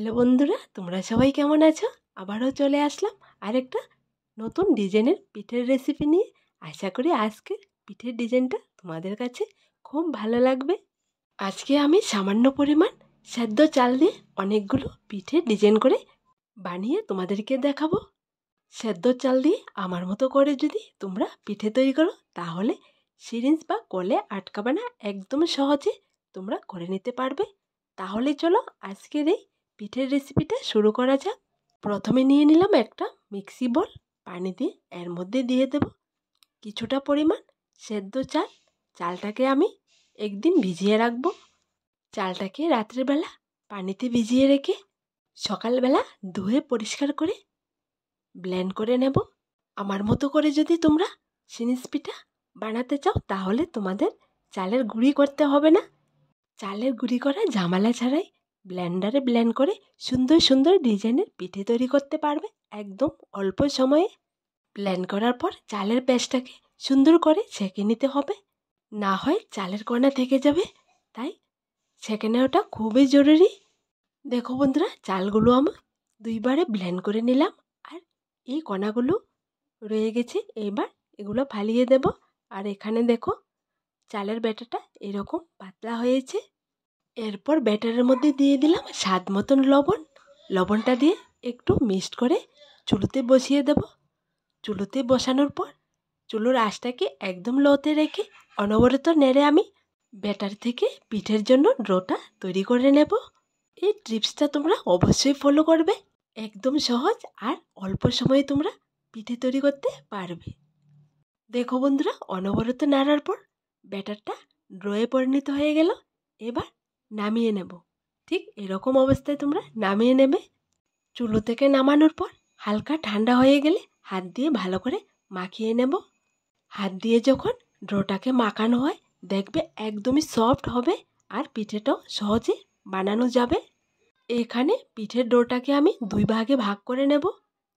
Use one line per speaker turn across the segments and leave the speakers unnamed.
Hello বন্ধুরা, তোমরা সবাই কেমন আছো? আবারও চলে আসলাম আরেকটা নতুন ডিজাইনের পিঠের রেসিপি নিয়ে। আশা করি আজকের পিঠের ডিজাইনটা তোমাদের কাছে খুব ভালো লাগবে। আজকে আমি সামান্য পরিমাণ সেদ্ধ চাল দিয়ে অনেকগুলো পিঠের ডিজাইন করে বানিয়ে তোমাদেরকে দেখাবো। সেদ্ধ চাল দিয়ে আমার মতো করে যদি তোমরা পিঠে তৈরি করো তাহলে সিরিঞ্জ বা কলে আটকাবে না, একদম সহজে তোমরা করে নিতে পারবে। তাহলে চলো আজকের এই পিঠের রেসিপিটা শুরু করা যাক। প্রথমে নিয়ে নিলাম একটা মিক্সি বোল, পানি দিয়ে এর মধ্যে দিয়ে দেব কিছুটা পরিমাণ সেদ্ধ চাল। চালটাকে আমি একদিন ভিজিয়ে রাখবো। চালটাকে রাত্রেবেলা পানিতে ভিজিয়ে রেখে সকালবেলা ধুয়ে পরিষ্কার করে ব্লেন্ড করে নেব। আমার মতো করে যদি তোমরা সিনিস পিঠা বানাতে চাও তাহলে তোমাদের চালের গুঁড়ি করতে হবে না। চালের গুঁড়ি করা ঝামেলা ছাড়াই ব্লেন্ডারে ব্লেন্ড করে সুন্দর সুন্দর ডিজাইনের পিঠে তৈরি করতে পারবে একদম অল্প সময়ে। ব্লেন্ড করার পর চালের পেস্টটাকে সুন্দর করে ছেঁকে নিতে হবে, না হয় চালের কণা থেকে যাবে, তাই ছেঁকে নেওয়াটা খুবই জরুরি। দেখো বন্ধুরা, চালগুলো আমি দুইবারে ব্লেন্ড করে নিলাম আর এই কণাগুলো রয়ে গেছে, এবার এগুলো ফালিয়ে দেব। আর এখানে দেখো চালের ব্যাটারটা এরকম পাতলা হয়েছে। এরপর ব্যাটারের মধ্যে দিয়ে দিলাম স্বাদ মতন লবণ। লবণটা দিয়ে একটু মিক্সড করে চুলোতে বসিয়ে দেব। চুলোতে বসানোর পর চুলোর আঁচটাকে একদম লোতে রেখে অনবরত নেড়ে আমি ব্যাটার থেকে পিঠের জন্য ডোটা তৈরি করে নেব। এই টিপসটা তোমরা অবশ্যই ফলো করবে, একদম সহজ আর অল্প সময়ে তোমরা পিঠে তৈরি করতে পারবে। দেখো বন্ধুরা, অনবরত নাড়ার পর ব্যাটারটা ড্রয়ে পরিণত হয়ে গেল। এবার নামিয়ে নেব। ঠিক এরকম অবস্থায় তোমরা নামিয়ে নেবে। চুলো থেকে নামানোর পর হালকা ঠান্ডা হয়ে গেলে হাত দিয়ে ভালো করে মাখিয়ে নেব। হাত দিয়ে যখন ডোটাকে মাখানো হয় দেখবে একদমই সফট হবে আর পিঠেটাও সহজে বানানো যাবে। এখানে পিঠের ডোটাকে আমি দুই ভাগে ভাগ করে নেব,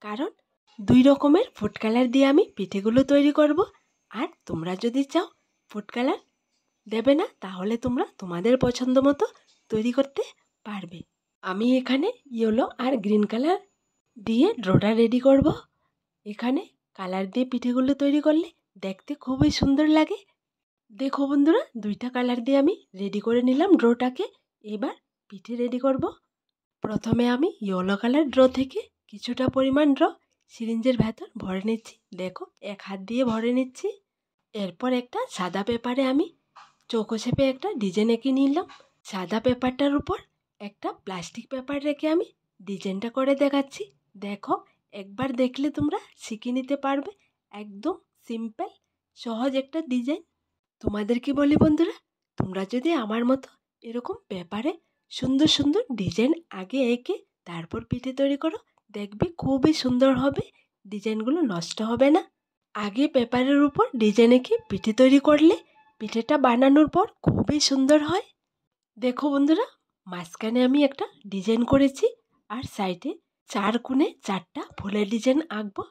কারণ দুই রকমের ফুড কালার দিয়ে আমি পিঠেগুলো তৈরি করব। আর তোমরা যদি চাও ফুড কালার দেবে না তাহলে তোমরা তোমাদের পছন্দ মতো তৈরি করতে পারবে। আমি এখানে ইয়েলো আর গ্রিন কালার দিয়ে ডোটা রেডি করব। এখানে কালার দিয়ে পিঠেগুলো তৈরি করলে দেখতে খুবই সুন্দর লাগে। দেখো বন্ধুরা, দুইটা কালার দিয়ে আমি রেডি করে নিলাম ড্রোটাকে। এবার পিঠে রেডি করব। প্রথমে আমি ইয়েলো কালার ড্র থেকে কিছুটা পরিমাণ ড্র সিরিঞ্জের ভেতর ভরে নিচ্ছি। দেখো এক হাত দিয়ে ভরে নিচ্ছি। এরপর একটা সাদা পেপারে আমি চৌকো শেপে একটা ডিজাইন এঁকে নিলাম। সাদা পেপারটার উপর একটা প্লাস্টিক পেপার রেখে আমি ডিজাইনটা করে দেখাচ্ছি। দেখো, একবার দেখলে তোমরা শিখে নিতে পারবে। একদম সিম্পল সহজ একটা ডিজাইন। তোমাদেরকে বলি বন্ধুরা, তোমরা যদি আমার মতো এরকম পেপারে সুন্দর সুন্দর ডিজাইন আগে এঁকে তারপর পিঠে তৈরি করো, দেখবে খুবই সুন্দর হবে, ডিজাইনগুলো নষ্ট হবে না। আগে পেপারের উপর ডিজাইন এঁকে পিঠে তৈরি করলে পিঠেটা বানানোর পর খুবই সুন্দর হয়। দেখো বন্ধুরা, মাঝখানে আমি একটা ডিজাইন করেছি আর সাইডে চার কোণে চারটা ফুলের ডিজাইন আঁকবো।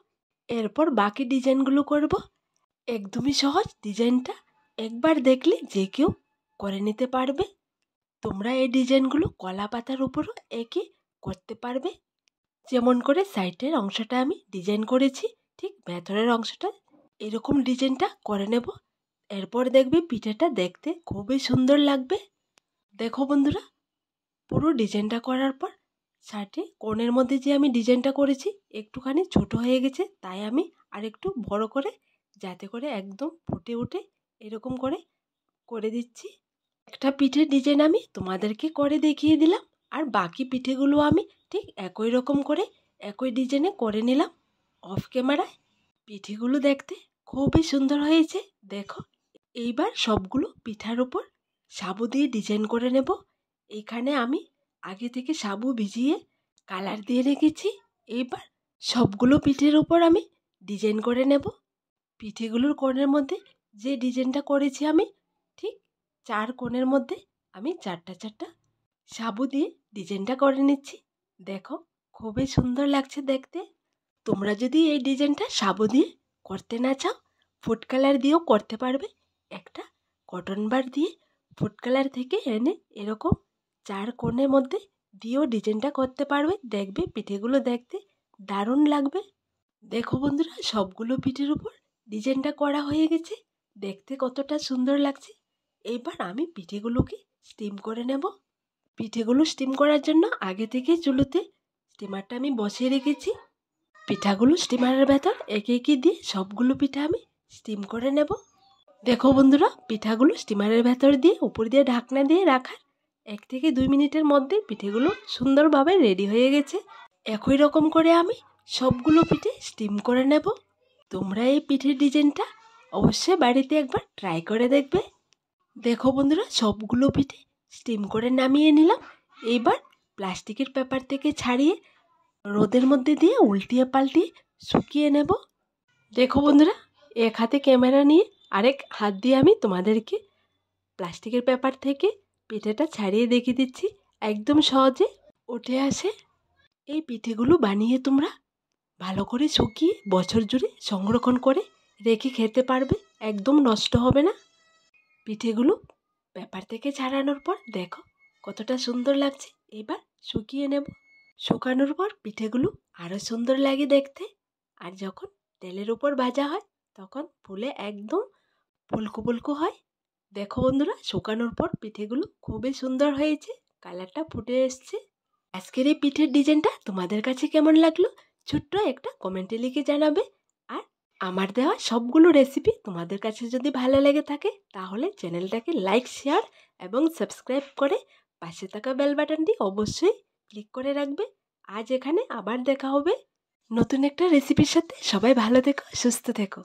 এরপর বাকি ডিজাইনগুলো করব। একদমই সহজ ডিজাইনটা, একবার দেখলে যে কেউ করে নিতে পারবে। তোমরা এই ডিজাইনগুলো কলা পাতার উপরও এঁকে করতে পারবে। যেমন করে সাইডের অংশটা আমি ডিজাইন করেছি, ঠিক ভেতরের অংশটা এরকম ডিজাইনটা করে নেব। এরপর দেখবে পিঠেটা দেখতে খুবই সুন্দর লাগবে। দেখো বন্ধুরা, পুরো ডিজাইনটা করার পর সাইডে কোণের মধ্যে যে আমি ডিজাইনটা করেছি একটুখানি ছোট হয়ে গেছে, তাই আমি আরেকটু বড় করে, যাতে করে একদম ফুটে উঠে এরকম করে করে দিচ্ছি। একটা পিঠের ডিজাইন আমি তোমাদেরকে করে দেখিয়ে দিলাম, আর বাকি পিঠেগুলো আমি ঠিক একই রকম করে একই ডিজাইনে করে নিলাম অফ ক্যামেরায়। পিঠেগুলো দেখতে খুবই সুন্দর হয়েছে। দেখো, এইবার সবগুলো পিঠার উপর সাবু দিয়ে ডিজাইন করে নেব। এখানে আমি আগে থেকে সাবু ভিজিয়ে কালার দিয়ে রেখেছি। এইবার সবগুলো পিঠের উপর আমি ডিজাইন করে নেব। পিঠেগুলোর কোণের মধ্যে যে ডিজাইনটা করেছি আমি, ঠিক চার কোণের মধ্যে আমি চারটা চারটা সাবু দিয়ে ডিজাইনটা করে নিচ্ছি। দেখো, খুবই সুন্দর লাগছে দেখতে। তোমরা যদি এই ডিজাইনটা সাবু দিয়ে করতে না চাও ফুড কালার দিয়েও করতে পারবে। একটা কটন বার দিয়ে ফুড কালার থেকে এনে এরকম চার কোণের মধ্যে দিয়েও ডিজাইনটা করতে পারবে। দেখবে পিঠেগুলো দেখতে দারুণ লাগবে। দেখো বন্ধুরা, সবগুলো পিঠের উপর ডিজাইনটা করা হয়ে গেছে। দেখতে কতটা সুন্দর লাগছে। এবার আমি পিঠেগুলোকে স্টিম করে নেব। পিঠেগুলো স্টিম করার জন্য আগে থেকে চুলোতে স্টিমারটা আমি বসিয়ে রেখেছি। পিঠাগুলো স্টিমারের ভেতর একে একে দিয়ে সবগুলো পিঠা আমি স্টিম করে নেব। দেখো বন্ধুরা, পিঠাগুলো স্টিমারের ভেতর দিয়ে উপর দিয়ে ঢাকনা দিয়ে রাখার 1 থেকে 2 মিনিটের মধ্যে পিঠেগুলো সুন্দরভাবে রেডি হয়ে গেছে। একই রকম করে আমি সবগুলো পিঠে স্টিম করে নেব। তোমরা এই পিঠের ডিজাইনটা অবশ্যই বাড়িতে একবার ট্রাই করে দেখবে। দেখো বন্ধুরা, সবগুলো পিঠে স্টিম করে নামিয়ে নিলাম। এইবার প্লাস্টিকের পেপার থেকে ছাড়িয়ে রোদের মধ্যে দিয়ে উল্টিয়ে পাল্টিয়ে শুকিয়ে নেব। দেখো বন্ধুরা, এক হাতে ক্যামেরা নিয়ে আরেক হাত দিয়ে আমি তোমাদেরকে প্লাস্টিকের পেপার থেকে পিঠেটা ছাড়িয়ে দেখিয়ে দিচ্ছি। একদম সহজে উঠে আসে। এই পিঠেগুলো বানিয়ে তোমরা ভালো করে শুকিয়ে বছর জুড়ে সংরক্ষণ করে রেখে খেতে পারবে, একদম নষ্ট হবে না। পিঠেগুলো পেপার থেকে ছাড়ানোর পর দেখো কতটা সুন্দর লাগছে। এবার শুকিয়ে নেব। শুকানোর পর পিঠেগুলো আরও সুন্দর লাগে দেখতে। আর যখন তেলের উপর ভাজা হয় তখন ফুলে একদম ফুলকো ফুলকো হয়। দেখো বন্ধুরা, শুকানোর পর পিঠেগুলো খুবই সুন্দর হয়েছে, কালারটা ফুটে এসছে। আজকের এই পিঠের ডিজাইনটা তোমাদের কাছে কেমন লাগলো ছোট্ট একটা কমেন্টে লিখে জানাবে। আর আমার দেওয়া সবগুলো রেসিপি তোমাদের কাছে যদি ভালো লেগে থাকে তাহলে চ্যানেলটাকে লাইক, শেয়ার এবং সাবস্ক্রাইব করে পাশে থাকা বেল বাটনটি অবশ্যই ক্লিক করে রাখবে। আজ এখানে আবার দেখা হবে নতুন একটা রেসিপির সাথে। সবাই ভালো থেকো, সুস্থ থেকো।